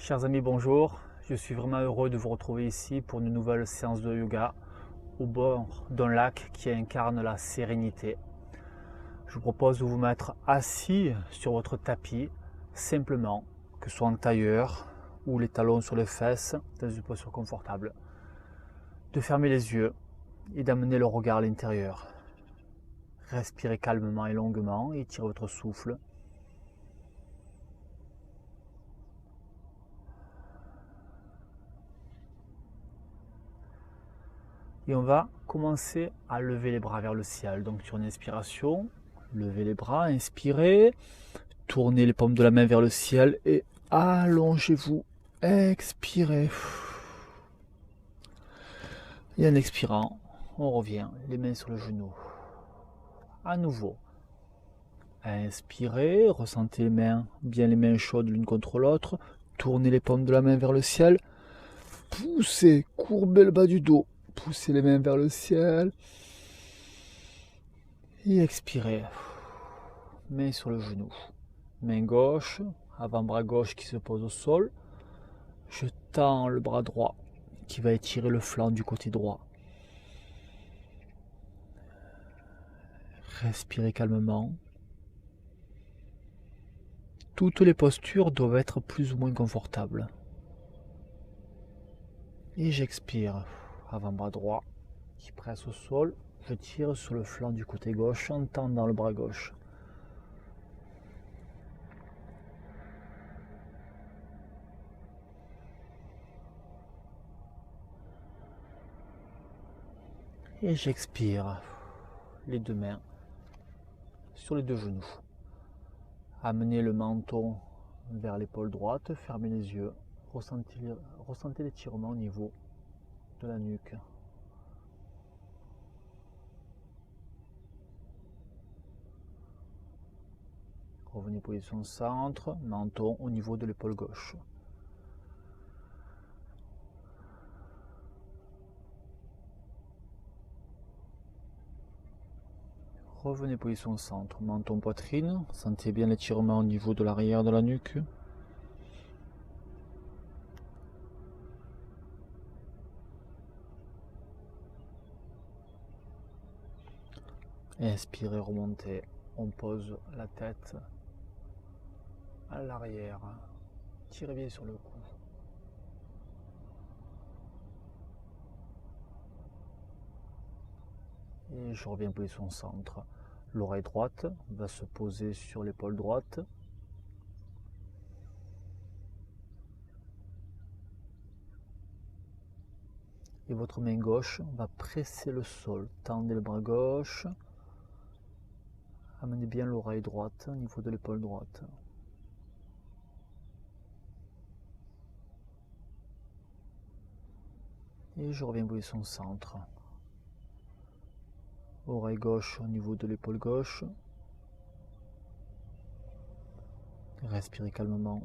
Chers amis, bonjour. Je suis vraiment heureux de vous retrouver ici pour une nouvelle séance de yoga au bord d'un lac qui incarne la sérénité. Je vous propose de vous mettre assis sur votre tapis, simplement, que ce soit en tailleur ou les talons sur les fesses, dans une posture confortable. De fermer les yeux et d'amener le regard à l'intérieur. Respirez calmement et longuement et tirez votre souffle. Et on va commencer à lever les bras vers le ciel. Donc sur une inspiration, levez les bras, inspirez, tournez les paumes de la main vers le ciel et allongez-vous. Expirez. Et en expirant, on revient, les mains sur le genou. À nouveau. Inspirez, ressentez les mains, bien les mains chaudes l'une contre l'autre. Tournez les paumes de la main vers le ciel. Poussez, courbez le bas du dos. Poussez les mains vers le ciel. Et expirez. Main sur le genou. Main gauche, avant-bras gauche qui se pose au sol. Je tends le bras droit qui va étirer le flanc du côté droit. Respirez calmement. Toutes les postures doivent être plus ou moins confortables. Et j'expire. Avant-bras droit qui presse au sol. Je tire sur le flanc du côté gauche en tendant le bras gauche. Et j'expire. Les deux mains sur les deux genoux. Amenez le menton vers l'épaule droite, fermez les yeux, ressentez l'étirement au niveau de la nuque. Revenez position centre, menton au niveau de l'épaule gauche. Revenez position centre, menton poitrine, sentez bien l'étirement au niveau de l'arrière de la nuque. Inspirez, remontez, on pose la tête à l'arrière, tirez bien sur le cou. Et je reviens position centre. L'oreille droite va se poser sur l'épaule droite. Et votre main gauche va presser le sol. Tendez le bras gauche. Amenez bien l'oreille droite au niveau de l'épaule droite. Et je reviens position centre. Oreille gauche au niveau de l'épaule gauche. Respirez calmement.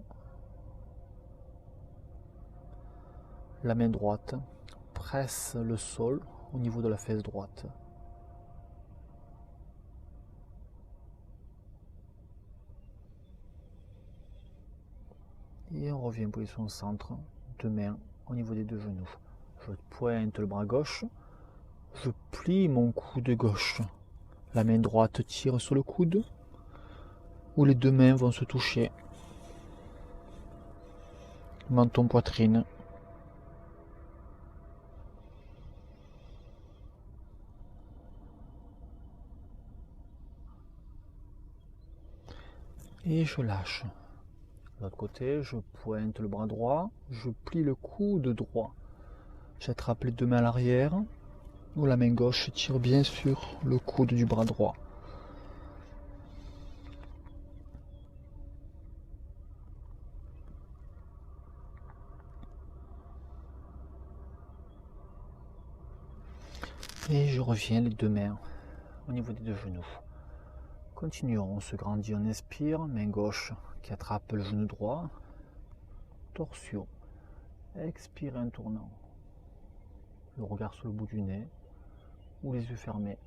La main droite presse le sol au niveau de la fesse droite. Et on revient position centre, deux mains au niveau des deux genoux. Je pointe le bras gauche, je plie mon coude gauche. La main droite tire sur le coude, où les deux mains vont se toucher. Menton poitrine. Et je lâche. De l'autre côté, je pointe le bras droit, je plie le coude droit. J'attrape les deux mains à l'arrière, où la main gauche tire bien sur le coude du bras droit. Et je reviens les deux mains au niveau des deux genoux. Continuons, on se grandit, on inspire, main gauche qui attrape le genou droit, torsion, expire en tournant, le regard sur le bout du nez ou les yeux fermés.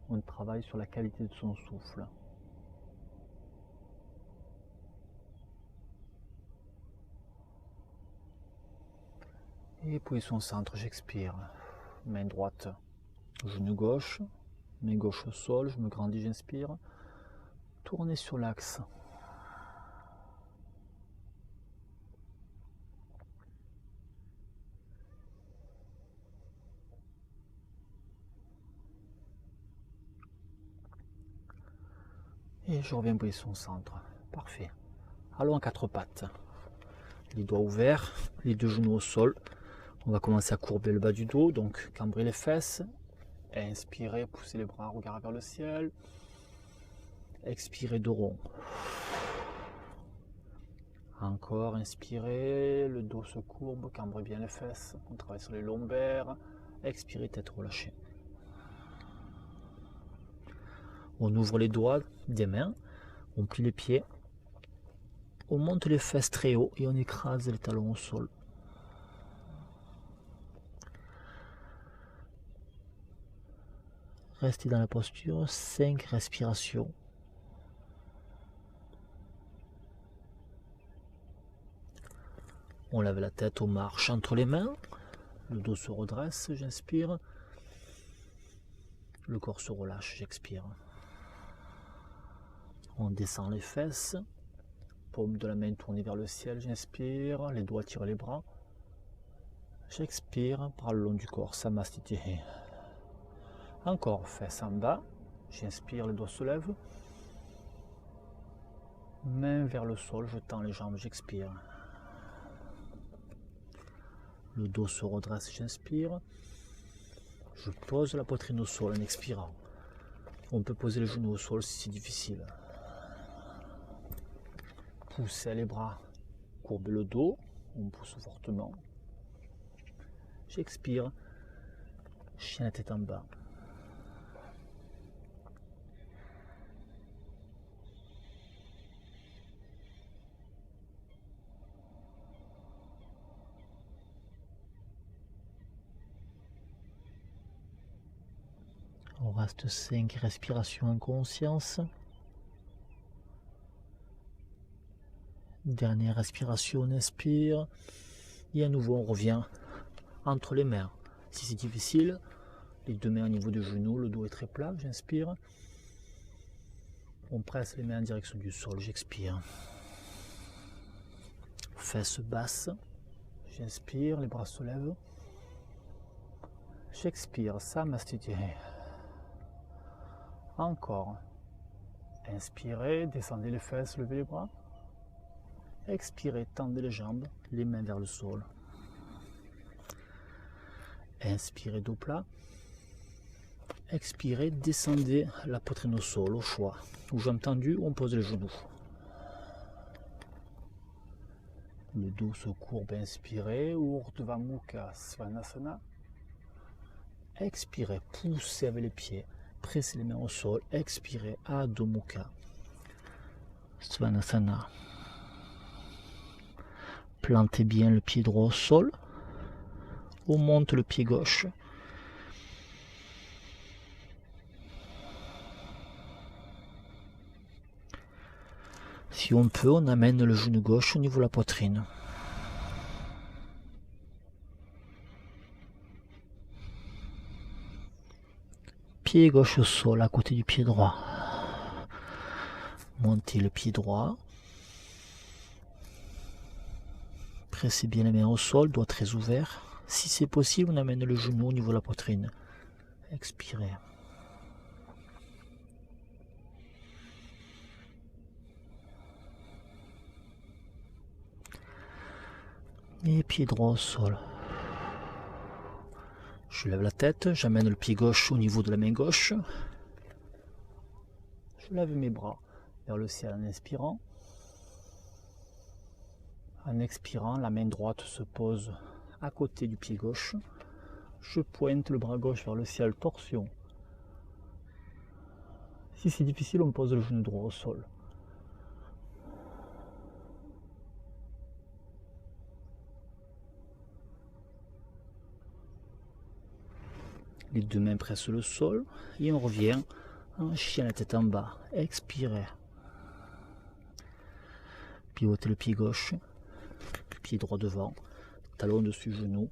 On travaille sur la qualité de son souffle. Et position centre, j'expire. Main droite, genou gauche, main gauche au sol, je me grandis, j'inspire. Tournez sur l'axe. Et je reviens position centre. Parfait. Allons en quatre pattes. Les doigts ouverts, les deux genoux au sol. On va commencer à courber le bas du dos, donc cambrer les fesses. Inspirez, poussez les bras, regard vers le ciel. Expirez, dos rond. Encore, inspirez, le dos se courbe, cambrez bien les fesses. On travaille sur les lombaires. Expirez, tête relâchée. On ouvre les doigts des mains, on plie les pieds, on monte les fesses très haut et on écrase les talons au sol. Restez dans la posture, 5 respirations. On lève la tête, on marche entre les mains, le dos se redresse, j'inspire. Le corps se relâche, j'expire. On descend les fesses, paume de la main tournée vers le ciel, j'inspire, les doigts tirent les bras. J'expire par le long du corps, Samastiti. Encore, fesses en bas, j'inspire, les doigts se lèvent. Main vers le sol, je tends les jambes, j'expire. Le dos se redresse, j'inspire. Je pose la poitrine au sol en expirant. On peut poser les genoux au sol si c'est difficile. Poussez les bras, courbez le dos, on pousse fortement. J'expire, chien la tête en bas. On reste 5 respirations en conscience. Dernière respiration, on inspire. Et à nouveau, on revient entre les mains. Si c'est difficile, les deux mains au niveau du genou, le dos est très plat, j'inspire. On presse les mains en direction du sol, j'expire. Fesses basses, j'inspire, les bras se lèvent. J'expire, Samastiti. Encore. Inspirez, descendez les fesses, levez les bras. Expirez, tendez les jambes, les mains vers le sol. Inspirez, dos plat. Expirez, descendez la poitrine au sol, au choix. Où jambes tendues, on pose les genoux. Le dos se courbe, inspirez, Urdhva Mukha Svanasana. Expirez, poussez avec les pieds, pressez les mains au sol, expirez, Adho Mukha Svanasana. Plantez bien le pied droit au sol, on monte le pied gauche. Si on peut, on amène le genou gauche au niveau de la poitrine. Pied gauche au sol, à côté du pied droit. Montez le pied droit. Pressez bien les mains au sol, doigts très ouverts. Si c'est possible, on amène le genou au niveau de la poitrine. Expirez. Et pied droit au sol. Je lève la tête, j'amène le pied gauche au niveau de la main gauche. Je lève mes bras vers le ciel en inspirant. En expirant, la main droite se pose à côté du pied gauche. Je pointe le bras gauche vers le ciel, torsion. Si c'est difficile, on pose le genou droit au sol. Les deux mains pressent le sol et on revient en chien la tête en bas. Expirez. Pivotez le pied gauche, pied droit devant, talon dessus genou.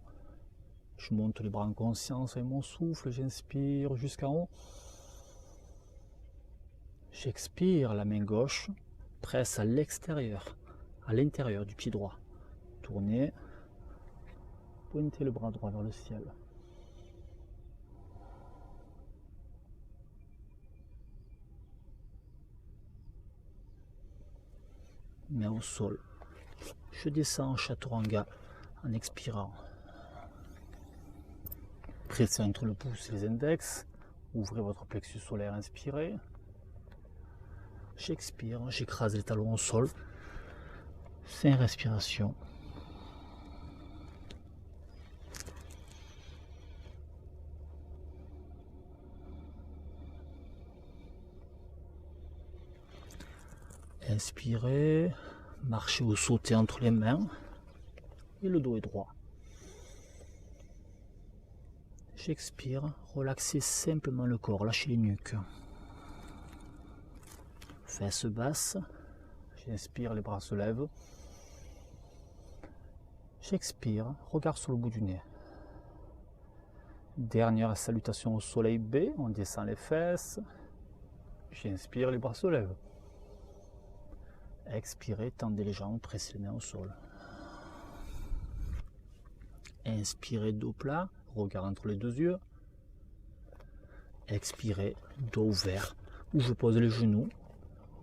Je monte les bras en conscience avec mon souffle, j'inspire jusqu'en haut. J'expire, la main gauche presse à l'extérieur, à l'intérieur du pied droit. Tournez, pointez le bras droit vers le ciel. Main au sol. Je descends en chaturanga en expirant. Pressez entre le pouce et les index. Ouvrez votre plexus solaire, inspirez. J'expire, j'écrase les talons au sol. 5 respirations. Inspirez, marchez ou sautez entre les mains et le dos est droit. J'expire, relaxez simplement le corps, lâchez les nuques. Fesses basses, j'inspire, les bras se lèvent. J'expire, regard sur le bout du nez. Dernière salutation au soleil B, on descend les fesses. J'inspire, les bras se lèvent. Expirez, tendez les jambes, pressez les mains au sol. Inspirez, dos plat, regard entre les deux yeux. Expirez, dos ouvert, où je pose les genoux,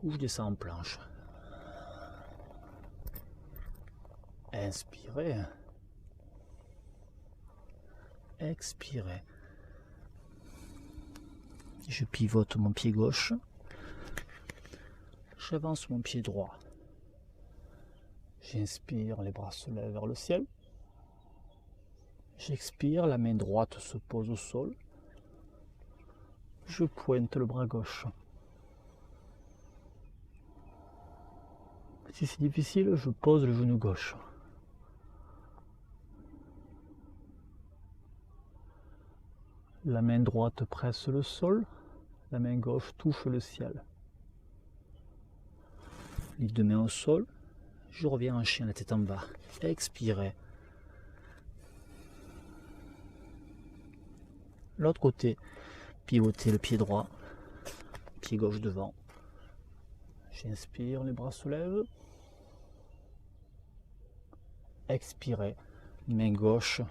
où je descends en planche. Inspirez. Expirez. Je pivote mon pied gauche. J'avance mon pied droit. J'inspire, les bras se lèvent vers le ciel. J'expire, la main droite se pose au sol. Je pointe le bras gauche. Si c'est difficile, je pose le genou gauche. La main droite presse le sol, la main gauche touche le ciel. Les deux mains au sol, je reviens en chien, la tête en bas. Expirez. L'autre côté, pivotez le pied droit, pied gauche devant. J'inspire, les bras se lèvent. Expirez, main gauche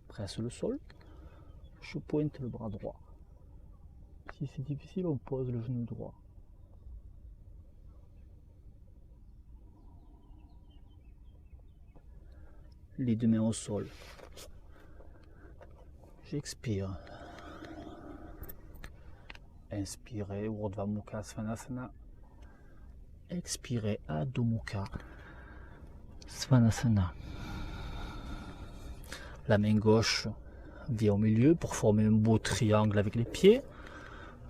presse le sol. Je pointe le bras droit. Si c'est difficile, on pose le genou droit. Les deux mains au sol. J'expire. Inspirez, Urdhva Mukha Svanasana. Expirez, Adho Mukha Svanasana. La main gauche vient au milieu pour former un beau triangle avec les pieds.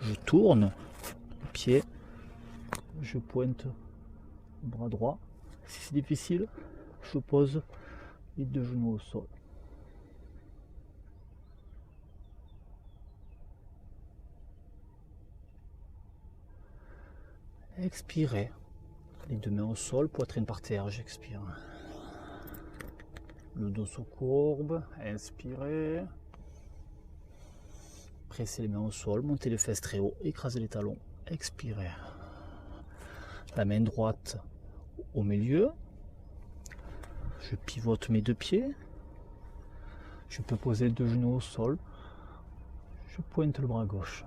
Je tourne le pied. Je pointe le bras droit. Si c'est difficile, je pose les deux genoux au sol. Expirez. Les deux mains au sol, poitrine par terre, j'expire. Le dos se courbe, inspirez. Pressez les mains au sol, montez les fesses très haut, écrasez les talons, expirez. La main droite au milieu. Je pivote mes deux pieds. Je peux poser les deux genoux au sol. Je pointe le bras gauche.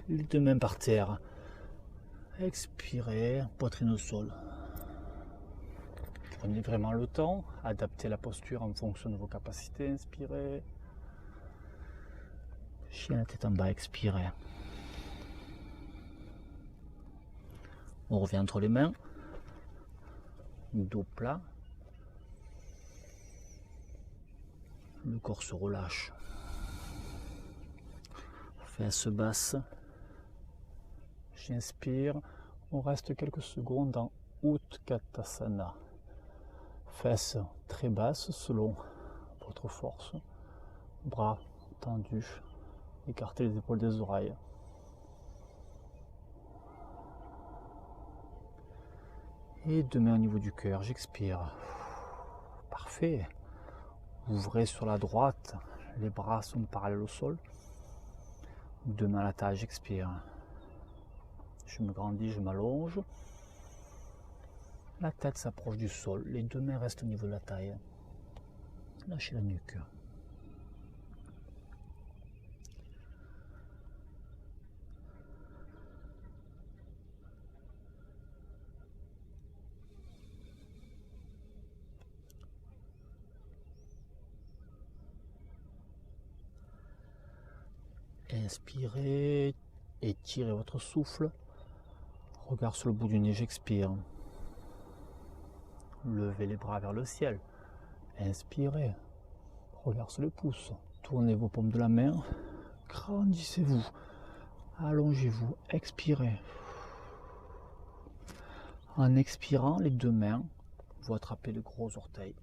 Les deux mains par terre. Expirez, poitrine au sol. Prenez vraiment le temps, adaptez la posture en fonction de vos capacités. Inspirez. Chien la tête en bas, expirez. On revient entre les mains. Dos plat. Le corps se relâche. Fesses basses. J'inspire. On reste quelques secondes en Utkatasana. Fesses très basses selon votre force. Bras tendus. Écartez les épaules des oreilles. Et deux mains au niveau du cœur, j'expire. Parfait. Ouvrez sur la droite, les bras sont parallèles au sol. Deux mains à la taille, j'expire. Je me grandis, je m'allonge. La tête s'approche du sol, les deux mains restent au niveau de la taille. Lâchez la nuque. Inspirez, étirez votre souffle. Regard sur le bout du nez, j'expire. Levez les bras vers le ciel. Inspirez. Regard sur le pouce. Tournez vos paumes de la main. Grandissez-vous. Allongez-vous. Expirez. En expirant, les deux mains, vous attrapez les gros orteils.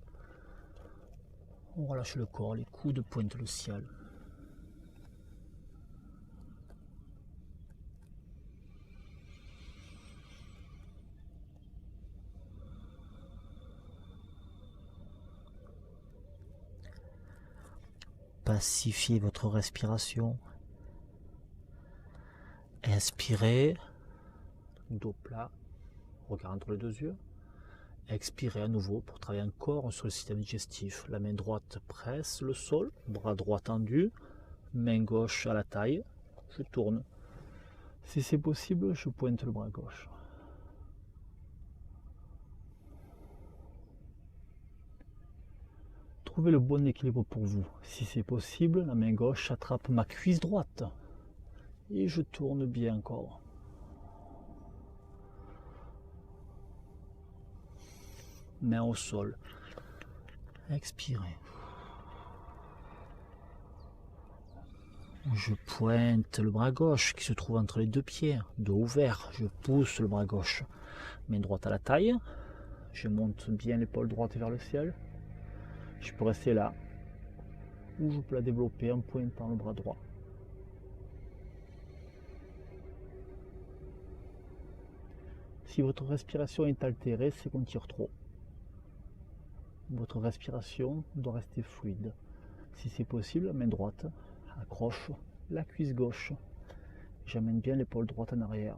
On relâche le corps, les coudes pointent le ciel. Pacifiez votre respiration. Inspirez, dos plat, regard entre les deux yeux. Expirez à nouveau pour travailler encore sur le système digestif. La main droite presse le sol, bras droit tendu, main gauche à la taille. Je tourne. Si c'est possible, je pointe le bras gauche. Trouvez le bon équilibre pour vous. Si c'est possible, la main gauche attrape ma cuisse droite. Et je tourne bien encore. Main au sol. Expirez. Je pointe le bras gauche qui se trouve entre les deux pieds. Dos ouvert. Je pousse le bras gauche. Main droite à la taille. Je monte bien l'épaule droite vers le ciel. Je peux rester là. Ou je peux la développer en pointant le bras droit. Si votre respiration est altérée, c'est qu'on tire trop. Votre respiration doit rester fluide. Si c'est possible, main droite accroche la cuisse gauche. J'amène bien l'épaule droite en arrière.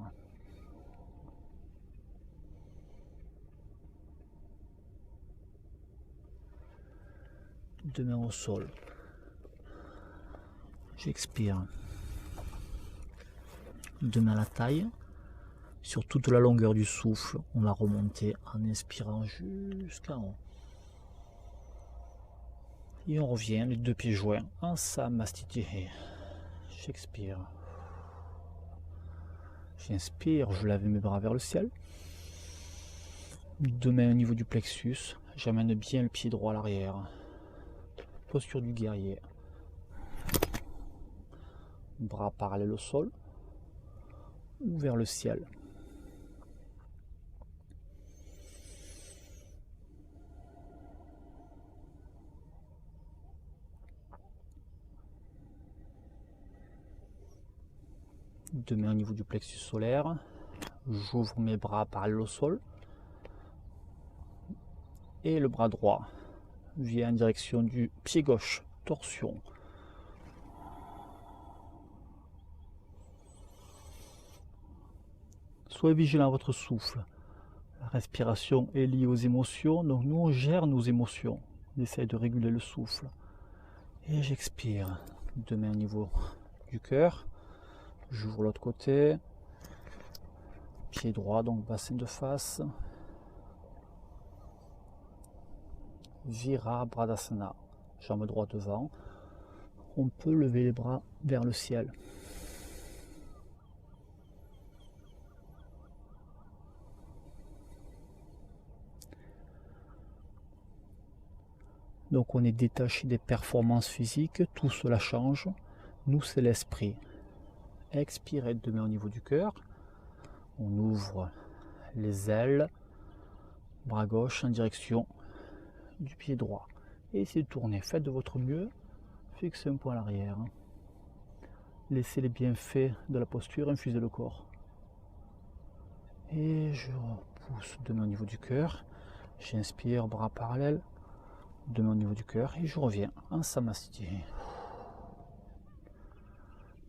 Deux mains au sol. J'expire. Deux mains à la taille. Sur toute la longueur du souffle, on va remonter en inspirant jusqu'en haut. Et on revient, les deux pieds joints en Samastiti. J'expire. J'inspire, je lève mes bras vers le ciel. Deux mains au niveau du plexus. J'amène bien le pied droit à l'arrière. Posture du guerrier. Bras parallèles au sol ou vers le ciel. Deux mains au niveau du plexus solaire. J'ouvre mes bras parallèles au sol. Et le bras droit vient en direction du pied gauche. Torsion. Soyez vigilant à votre souffle. La respiration est liée aux émotions, donc nous on gère nos émotions. On essaye de réguler le souffle. Et j'expire. Deux mains au niveau du cœur. J'ouvre l'autre côté. Pied droit, donc bassin de face. Virabhadrasana. Jambe droite devant. On peut lever les bras vers le ciel. Donc on est détaché des performances physiques, tout cela change. Nous, c'est l'esprit. Expirez, deux mains au niveau du cœur. On ouvre les ailes, bras gauche en direction du pied droit. Et essayez de tourner. Faites de votre mieux. Fixez un point à l'arrière. Laissez les bienfaits de la posture infuser le corps. Et je pouces, deux mains au niveau du cœur. J'inspire, bras parallèles, deux mains au niveau du cœur et je reviens en Samasthiti.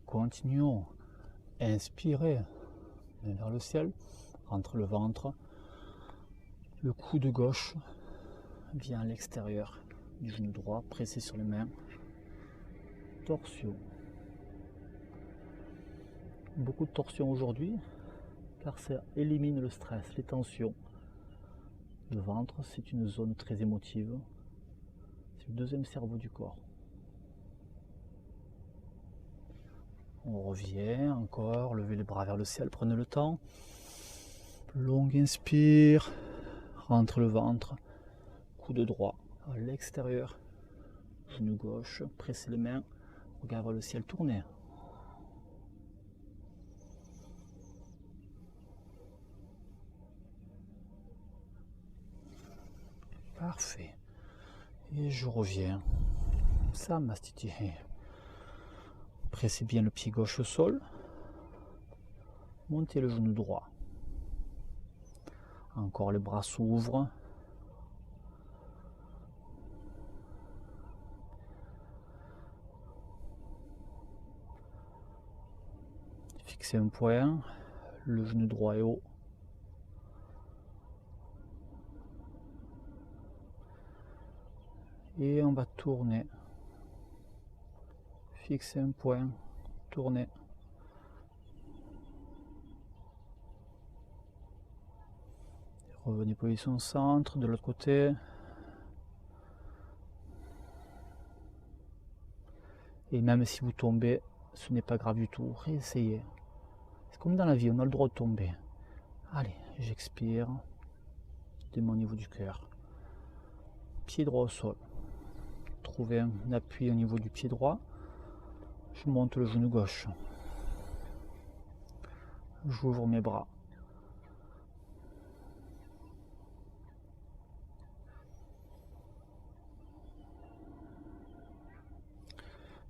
Continuons. Inspirez, main vers le ciel, rentre le ventre. Le coude gauche vient à l'extérieur du genou droit, pressé sur les mains. Torsion. Beaucoup de torsion aujourd'hui, car ça élimine le stress, les tensions. Le ventre, c'est une zone très émotive. C'est le deuxième cerveau du corps. On revient encore, levez les bras vers le ciel, prenez le temps. Longue inspire, rentre le ventre, coude droit à l'extérieur, genou gauche, pressez les mains, regard vers le ciel, tournez. Parfait. Et je reviens. Samasthiti. Pressez bien le pied gauche au sol. Montez le genou droit. Encore les bras s'ouvrent. Fixez un point. Le genou droit est haut. Et on va tourner. Fixez un point. Tournez. Revenez position centre, de l'autre côté. Et même si vous tombez, ce n'est pas grave du tout. Réessayez. C'est comme dans la vie, on a le droit de tomber. Allez, j'expire. De mon niveau du cœur. Pied droit au sol. Trouvez un appui au niveau du pied droit. Je monte le genou gauche. J'ouvre mes bras.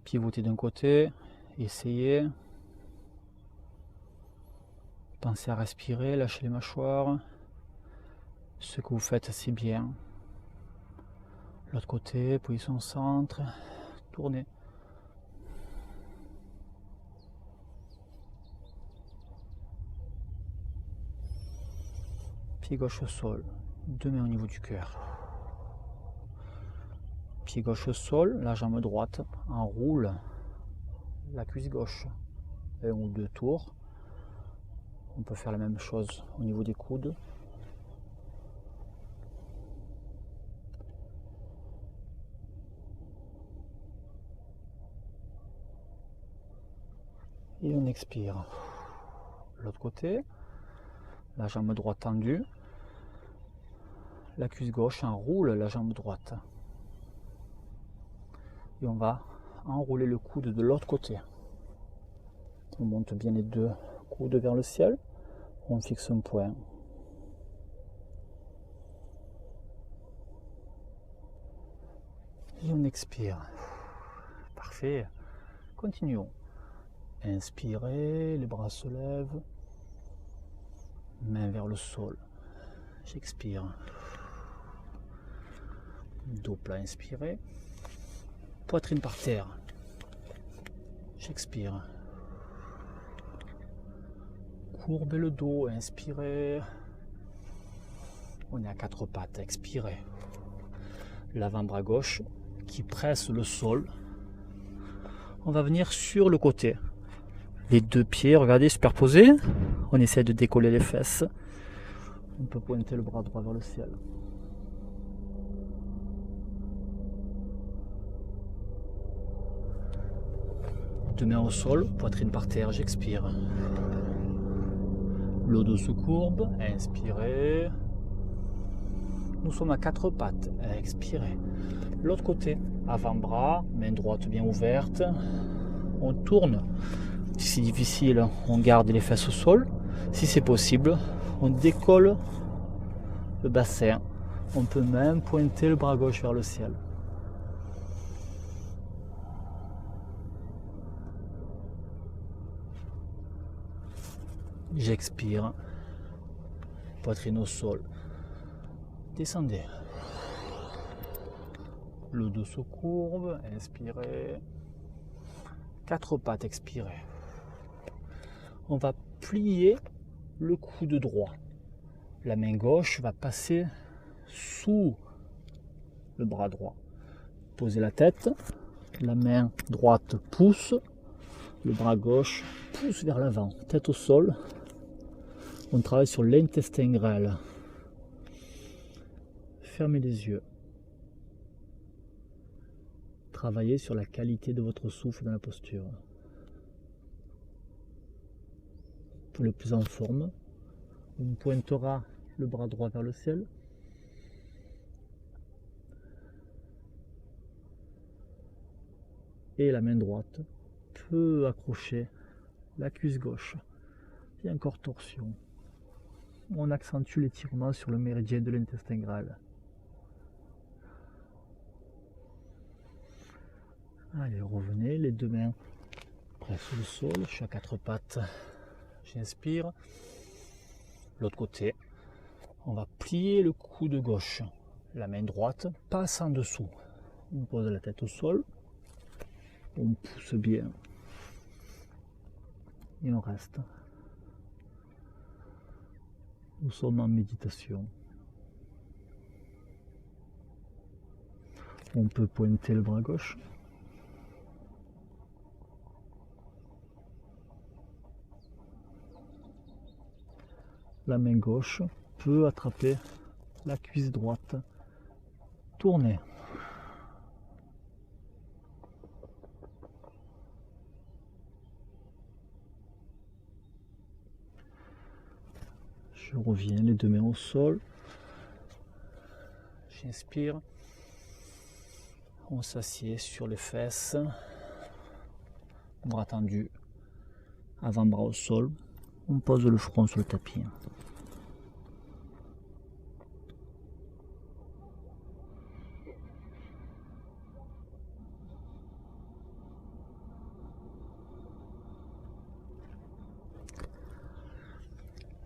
Pivotez d'un côté. Essayez. Pensez à respirer, lâchez les mâchoires. Ce que vous faites, c'est bien. L'autre côté, position centre, tournez. Pied gauche au sol, deux mains au niveau du cœur. Pied gauche au sol, la jambe droite enroule la cuisse gauche. Un ou deux tours. On peut faire la même chose au niveau des coudes. Et on expire. L'autre côté, la jambe droite tendue, la cuisse gauche enroule la jambe droite. Et on va enrouler le coude de l'autre côté. On monte bien les deux coudes vers le ciel. On fixe un point. Et on expire. Parfait. Continuons. Inspirez, les bras se lèvent. Main vers le sol. J'expire. Dos plat, inspirez. Poitrine par terre. J'expire. Courbez le dos, inspirez. On est à quatre pattes, expirez. L'avant-bras gauche qui presse le sol. On va venir sur le côté. Les deux pieds, regardez, superposés. On essaie de décoller les fesses. On peut pointer le bras droit vers le ciel. Deux mains au sol, poitrine par terre, j'expire. Le dos se courbe, inspirez. Nous sommes à quatre pattes, expirez. L'autre côté, avant-bras, main droite bien ouverte. On tourne. Si c'est difficile, on garde les fesses au sol. Si c'est possible, on décolle le bassin. On peut même pointer le bras gauche vers le ciel. J'expire. poitrine au sol. Descendez. Le dos se courbe, inspirez. 4 pattes, expirez. On va plier le coude droit. La main gauche va passer sous le bras droit. Posez la tête, la main droite pousse, le bras gauche pousse vers l'avant, tête au sol. On travaille sur l'intestin grêle. Fermez les yeux. Travaillez sur la qualité de votre souffle dans la posture. Pour le plus en forme, on pointera le bras droit vers le ciel. Et la main droite peut accrocher la cuisse gauche. Et encore torsion. On accentue l'étirement sur le méridien de l'intestin grêle. Allez, revenez, les deux mains près sur le sol, je suis à 4 pattes. J'inspire. L'autre côté, on va plier le coude gauche. La main droite passe en dessous. On pose la tête au sol. On pousse bien. Et on reste. Nous sommes en méditation. On peut pointer le bras gauche. La main gauche peut attraper la cuisse droite. Tournez. Je reviens, les deux mains au sol. J'inspire. On s'assied sur les fesses. Bras tendus. Avant-bras au sol. On pose le front sur le tapis.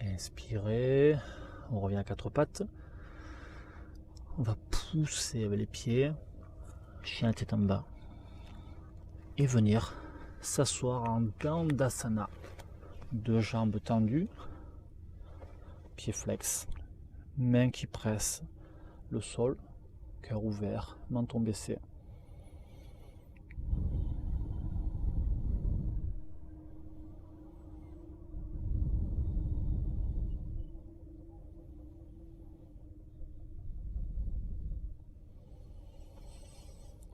Inspirez, on revient à 4 pattes. On va pousser avec les pieds, chien tête en bas, et venir s'asseoir en Dandasana. 2 jambes tendues, pieds flex, mains qui pressent le sol, cœur ouvert, menton baissé.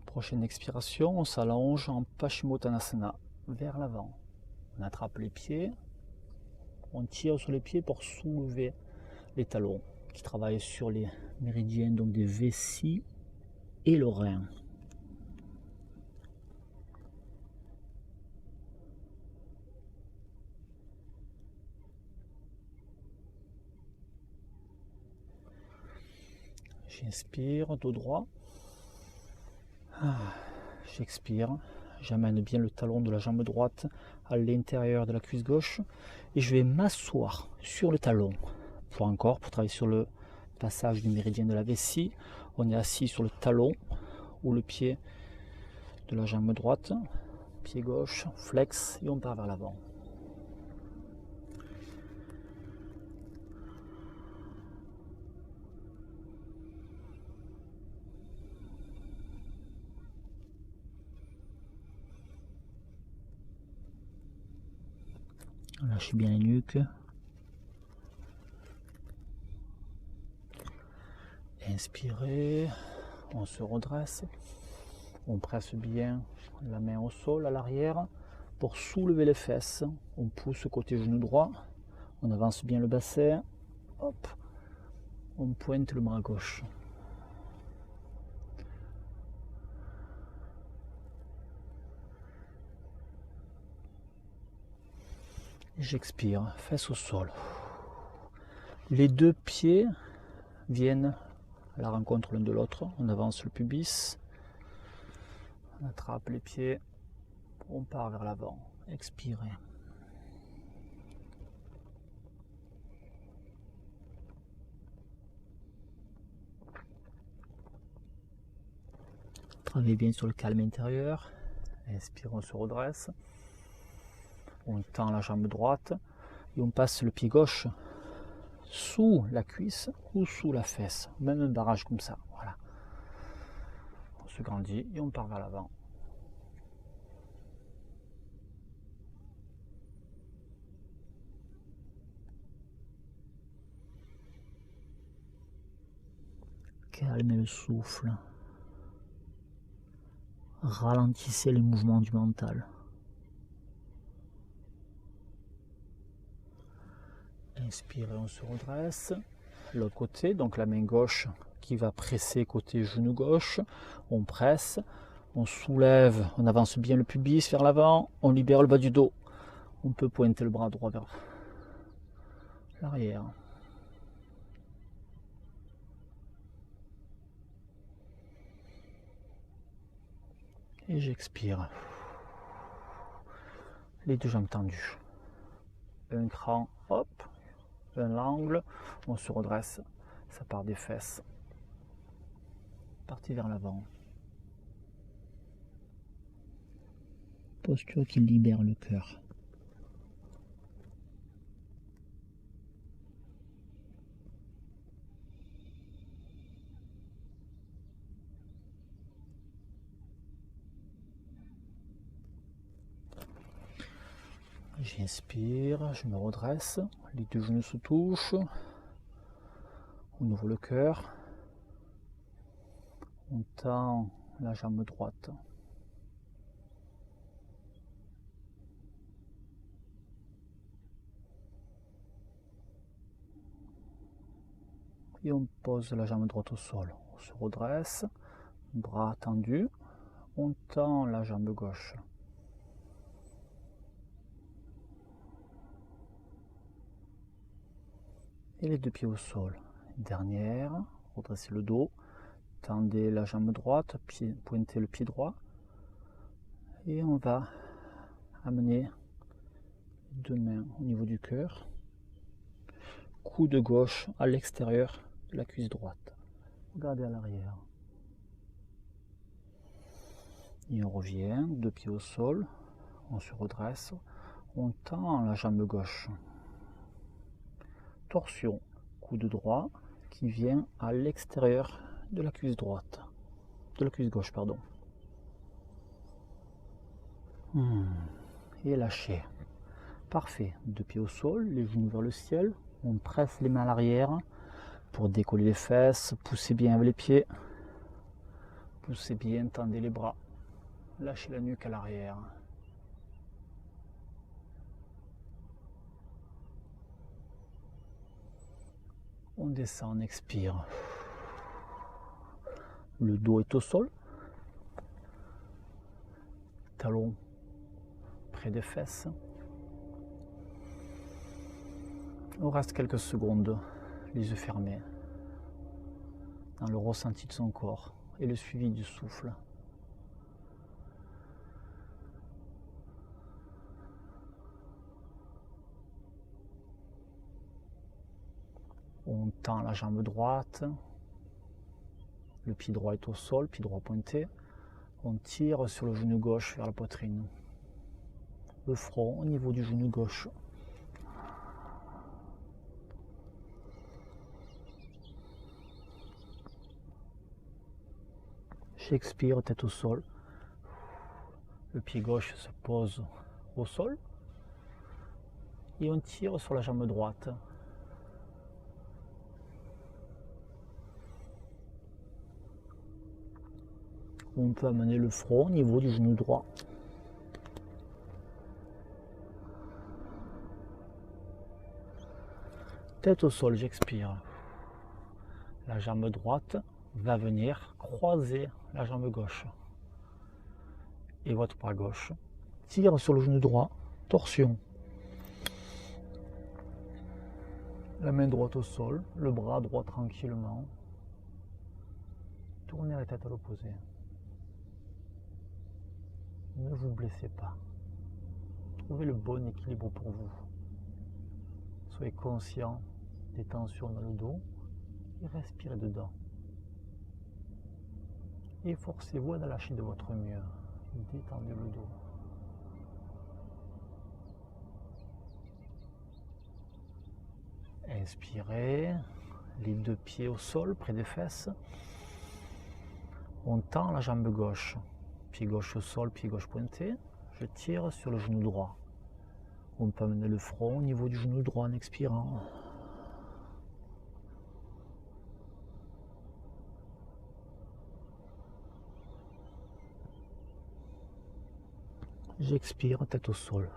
Prochaine expiration, on s'allonge en Paschimottanasana vers l'avant. On attrape les pieds, on tire sur les pieds pour soulever les talons qui travaillent sur les méridiens donc des vessies et le rein. J'inspire, dos droit. J'expire, j'amène bien le talon de la jambe droite à l'intérieur de la cuisse gauche et je vais m'asseoir sur le talon. Pour travailler sur le passage du méridien de la vessie, on est assis sur le talon ou le pied de la jambe droite, pied gauche, flex et on part vers l'avant. Lâchez bien les nuques. Inspirez, on se redresse. On presse bien la main au sol à l'arrière pour soulever les fesses. On pousse côté genou droit. On avance bien le bassin. Hop. On pointe le bras gauche. J'expire, fesses au sol. Les deux pieds viennent à la rencontre l'un de l'autre. On avance le pubis. On attrape les pieds. On part vers l'avant. Expirez. Travaillez bien sur le calme intérieur. Inspire, on se redresse. On tend la jambe droite et on passe le pied gauche sous la cuisse ou sous la fesse. Même un barrage comme ça. Voilà. On se grandit et on part vers l'avant. Calmez le souffle. Ralentissez les mouvements du mental. Inspirez, on se redresse. L'autre côté, donc la main gauche qui va presser côté genou gauche. On presse, on soulève, on avance bien le pubis vers l'avant, on libère le bas du dos. On peut pointer le bras droit vers l'arrière. Et j'expire. Les deux jambes tendues. Un cran, hop, un angle, on se redresse, ça part des fesses. Partez vers l'avant. Posture qui libère le cœur. J'inspire, je me redresse, les deux genoux se touchent, on ouvre le cœur, on tend la jambe droite. Et on pose la jambe droite au sol, on se redresse, bras tendus, on tend la jambe gauche. Et les deux pieds au sol. Dernière, redressez le dos, tendez la jambe droite, pointez le pied droit. Et on va amener les deux mains au niveau du cœur. Coude gauche à l'extérieur de la cuisse droite. Regardez à l'arrière. Et on revient, deux pieds au sol, on se redresse, on tend la jambe gauche. Torsion, coude droit qui vient à l'extérieur de la cuisse droite, de la cuisse gauche, pardon. Et lâchez. Parfait. Deux pieds au sol, les genoux vers le ciel. On presse les mains à l'arrière pour décoller les fesses. Poussez bien avec les pieds. Poussez bien, tendez les bras. Lâchez la nuque à l'arrière. On descend, on expire. Le dos est au sol. Talons près des fesses. On reste quelques secondes, les yeux fermés, dans le ressenti de son corps et le suivi du souffle. On tend la jambe droite, le pied droit est au sol, pied droit pointé. On tire sur le genou gauche vers la poitrine. Le front au niveau du genou gauche. J'expire, tête au sol. Le pied gauche se pose au sol. Et on tire sur la jambe droite. On peut amener le front au niveau du genou droit. Tête au sol, j'expire. La jambe droite va venir croiser la jambe gauche. Et votre bras gauche tire sur le genou droit, torsion. La main droite au sol, le bras droit tranquillement. Tournez la tête à l'opposé. Ne vous blessez pas. Trouvez le bon équilibre pour vous. Soyez conscient des tensions dans le dos et respirez dedans. Et forcez-vous à lâcher de votre mieux. Détendez le dos. Inspirez, les deux pieds au sol, près des fesses. On tend la jambe gauche. Pied gauche au sol, pied gauche pointé. Je tire sur le genou droit. On peut amener le front au niveau du genou droit en expirant. J'expire, tête au sol.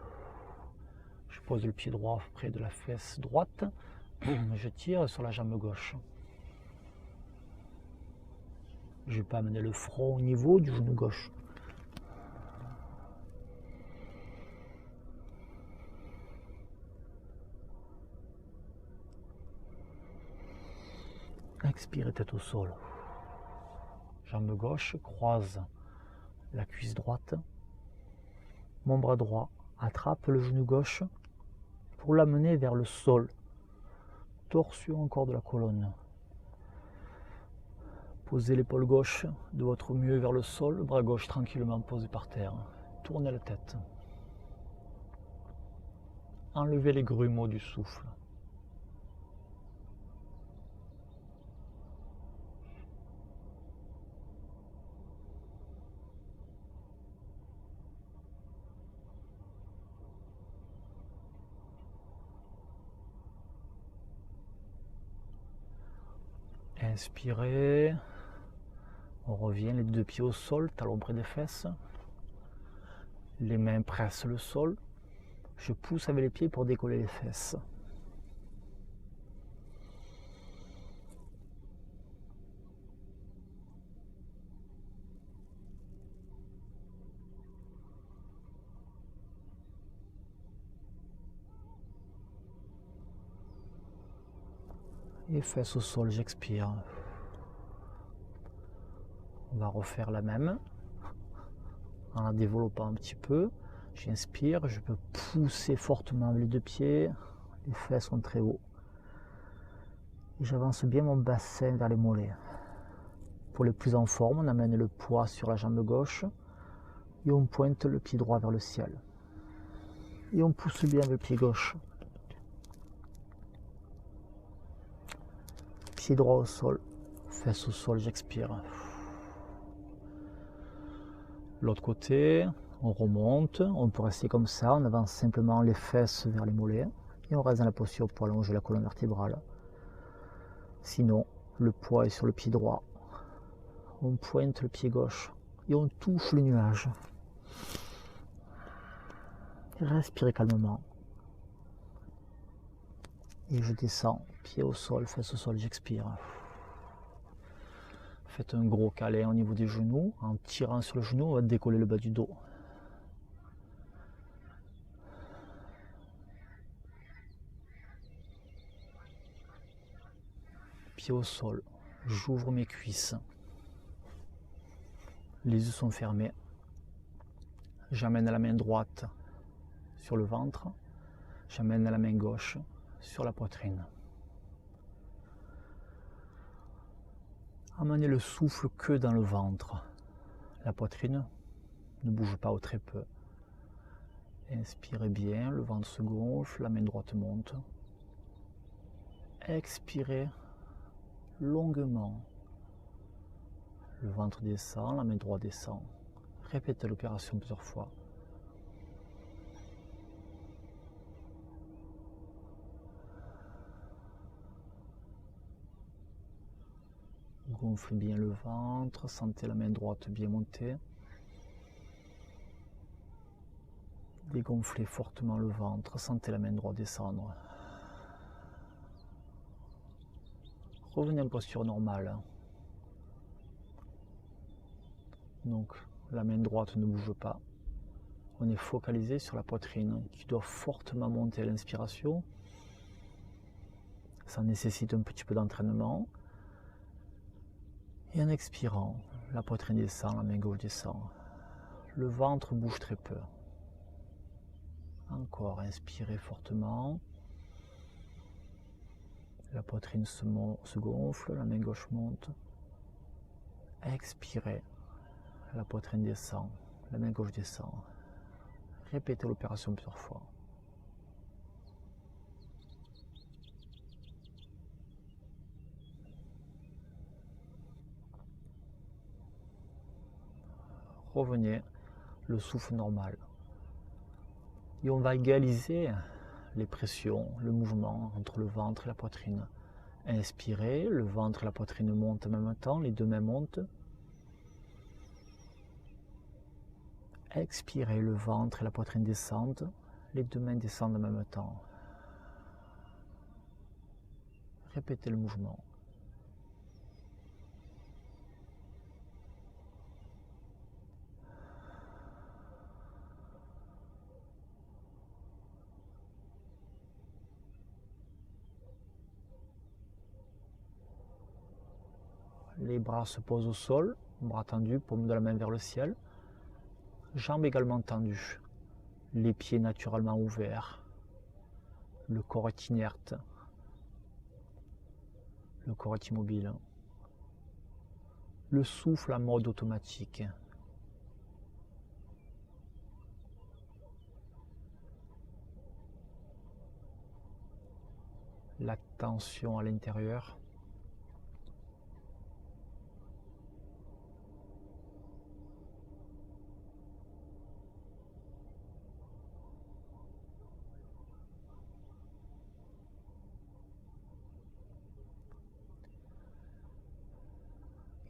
Je pose le pied droit près de la fesse droite. Je tire sur la jambe gauche. Je peux amener le front au niveau du genou gauche. Expire, tête au sol. Jambe gauche croise la cuisse droite. Mon bras droit attrape le genou gauche pour l'amener vers le sol. Torsion encore de la colonne. Posez l'épaule gauche de votre mieux vers le sol, le bras gauche tranquillement posé par terre. Tournez la tête. Enlevez les grumeaux du souffle. Inspirez. On revient les deux pieds au sol, talons près des fesses. Les mains pressent le sol. Je pousse avec les pieds pour décoller les fesses. Et fesses au sol, j'expire. On va refaire la même en la développant un petit peu. J'inspire, je peux pousser fortement avec les deux pieds. Les fesses sont très hauts. Et j'avance bien mon bassin vers les mollets. Pour les plus en forme, on amène le poids sur la jambe gauche et on pointe le pied droit vers le ciel. Et on pousse bien avec le pied gauche. Pied droit au sol, fesses au sol, j'expire. L'autre côté, on remonte, on peut rester comme ça, on avance simplement les fesses vers les mollets et on reste dans la posture pour allonger la colonne vertébrale. Sinon, le poids est sur le pied droit, on pointe le pied gauche et on touche le nuage. Respirez calmement. Et je descends, pied au sol, fesses au sol, j'expire. Faites un gros câlin au niveau des genoux. En tirant sur le genou, on va décoller le bas du dos. Pied au sol, j'ouvre mes cuisses. Les yeux sont fermés. J'amène la main droite sur le ventre. J'amène la main gauche sur la poitrine. Amenez le souffle que dans le ventre. La poitrine ne bouge pas ou très peu. Inspirez bien, le ventre se gonfle, la main droite monte. Expirez longuement. Le ventre descend, la main droite descend. Répétez l'opération plusieurs fois. Gonflez bien le ventre, sentez la main droite bien monter. Dégonflez fortement le ventre, sentez la main droite descendre. Revenez en posture normale. Donc la main droite ne bouge pas. On est focalisé sur la poitrine qui doit fortement monter à l'inspiration. Ça nécessite un petit peu d'entraînement. Et en expirant, la poitrine descend, la main gauche descend. Le ventre bouge très peu. Encore, inspirez fortement. La poitrine se gonfle, la main gauche monte. Expirez. la poitrine descend, la main gauche descend. Répétez l'opération plusieurs fois. Revenez, le souffle normal. Et on va égaliser les pressions, le mouvement entre le ventre et la poitrine. Inspirez, le ventre et la poitrine montent en même temps, les deux mains montent. Expirez, le ventre et la poitrine descendent, les deux mains descendent en même temps. Répétez le mouvement. Les bras se posent au sol, bras tendus, paume de la main vers le ciel. Jambes également tendues, les pieds naturellement ouverts. Le corps est inerte, le corps est immobile. Le souffle en mode automatique. La tension à l'intérieur.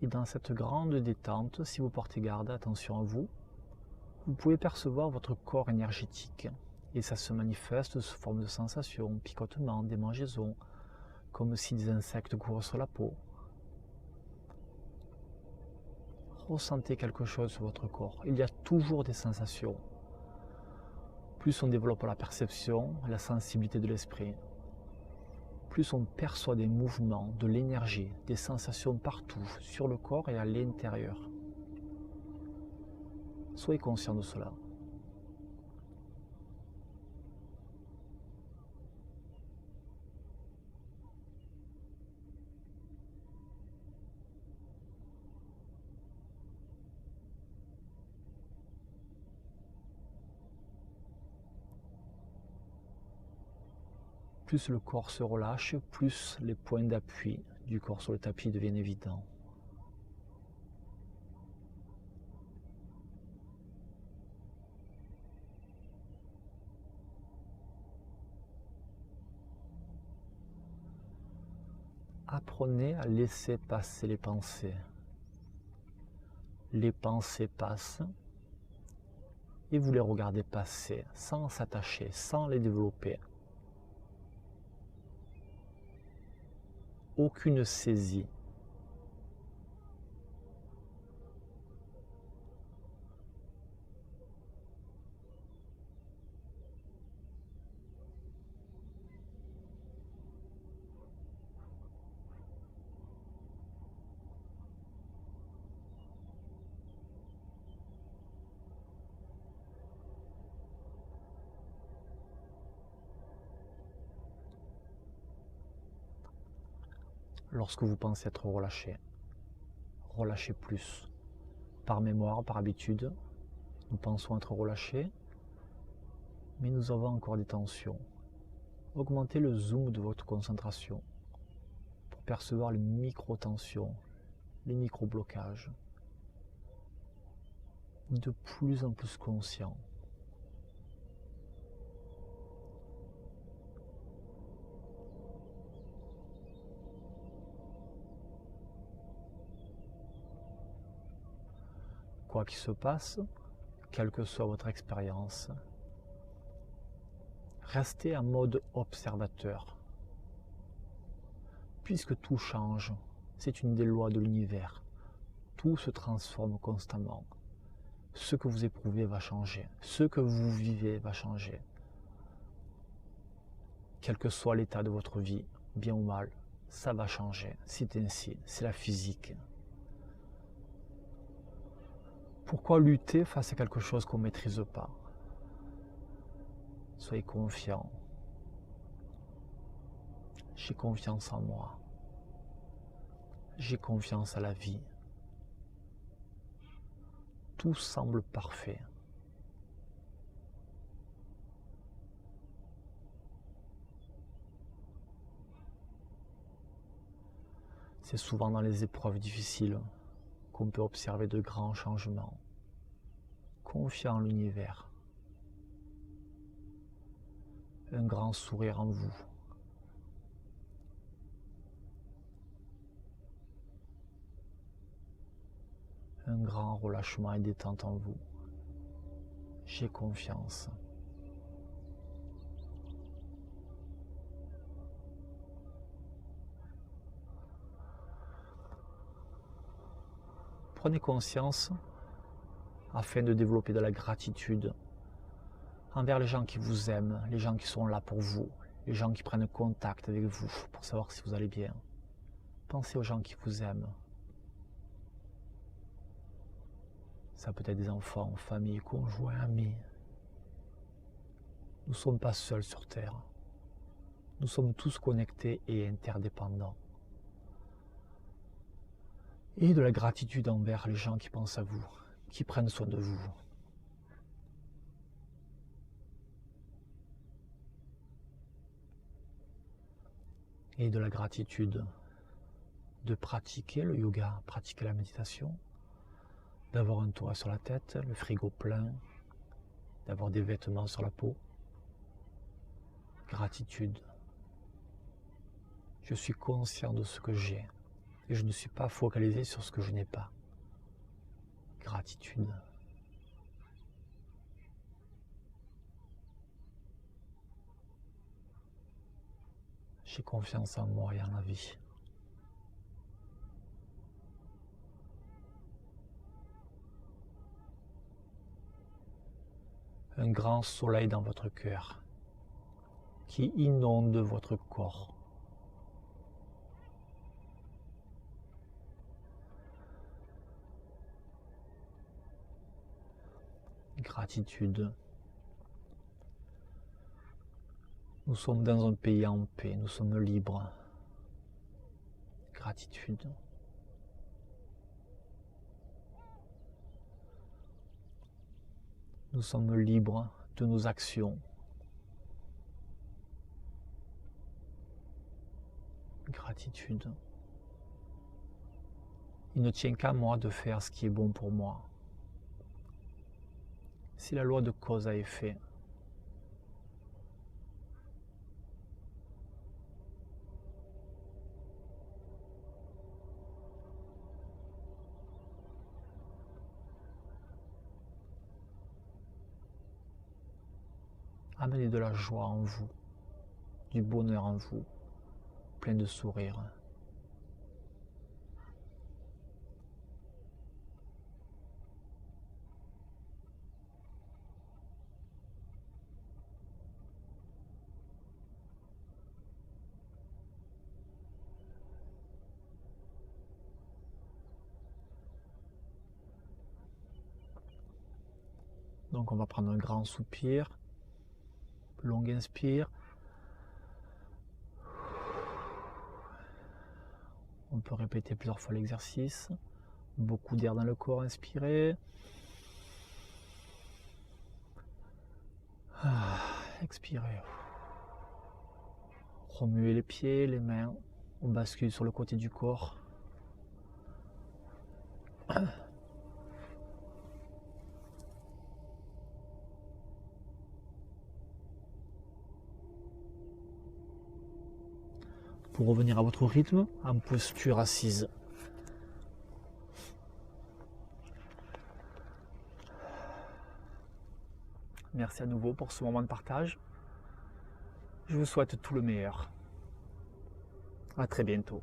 Et dans cette grande détente, si vous portez garde, attention à vous, vous pouvez percevoir votre corps énergétique. Et ça se manifeste sous forme de sensations, picotements, démangeaisons, comme si des insectes courent sur la peau. Ressentez quelque chose sur votre corps. Il y a toujours des sensations. Plus on développe la perception, la sensibilité de l'esprit, plus on perçoit des mouvements, de l'énergie, des sensations partout, sur le corps et à l'intérieur. Soyez conscient de cela. Plus le corps se relâche, plus les points d'appui du corps sur le tapis deviennent évidents. Apprenez à laisser passer les pensées. Les pensées passent et vous les regardez passer sans s'attacher, sans les développer. Aucune saisie. Lorsque vous pensez être relâché, relâchez plus. Par mémoire, par habitude, nous pensons être relâchés, mais nous avons encore des tensions. Augmentez le zoom de votre concentration pour percevoir les micro-tensions, les micro-blocages. De plus en plus conscient. Quoi qu'il se passe, quelle que soit votre expérience, restez en mode observateur. Puisque tout change, c'est une des lois de l'univers. Tout se transforme constamment. Ce que vous éprouvez va changer. Ce que vous vivez va changer. Quel que soit l'état de votre vie, bien ou mal, ça va changer. C'est ainsi, c'est la physique. Pourquoi lutter face à quelque chose qu'on ne maîtrise pas? Soyez confiant. J'ai confiance en moi. J'ai confiance à la vie. tout semble parfait. C'est souvent dans les épreuves difficiles qu'on peut observer de grands changements. Confiez en l'univers. Un grand sourire en vous. Un grand relâchement et détente en vous. J'ai confiance. Prenez conscience afin de développer de la gratitude envers les gens qui vous aiment, les gens qui sont là pour vous, les gens qui prennent contact avec vous pour savoir si vous allez bien. Pensez aux gens qui vous aiment. Ça peut être des enfants, famille, conjoints, amis. Nous ne sommes pas seuls sur Terre. Nous sommes tous connectés et interdépendants. Et de la gratitude envers les gens qui pensent à vous, qui prennent soin de vous. Et de la gratitude de pratiquer le yoga, pratiquer la méditation, d'avoir un toit sur la tête, le frigo plein, d'avoir des vêtements sur la peau. Gratitude. Je suis conscient de ce que j'ai et je ne suis pas focalisé sur ce que je n'ai pas. Gratitude. J'ai confiance en moi et en la vie. Un grand soleil dans votre cœur qui inonde votre corps. Gratitude. Nous sommes dans un pays en paix, nous sommes libres. Gratitude. Nous sommes libres de nos actions. Gratitude. Il ne tient qu'à moi de faire ce qui est bon pour moi. C'est la loi de cause à effet. Amenez de la joie en vous, du bonheur en vous, plein de sourires. Donc on va prendre un grand soupir, long inspire. On peut répéter plusieurs fois l'exercice. Beaucoup d'air dans le corps, inspirez. Expirez. Remuez les pieds, les mains. On bascule sur le côté du corps. Pour revenir à votre rythme, en posture assise. Merci à nouveau pour ce moment de partage. Je vous souhaite tout le meilleur. À très bientôt.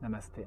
Namasté.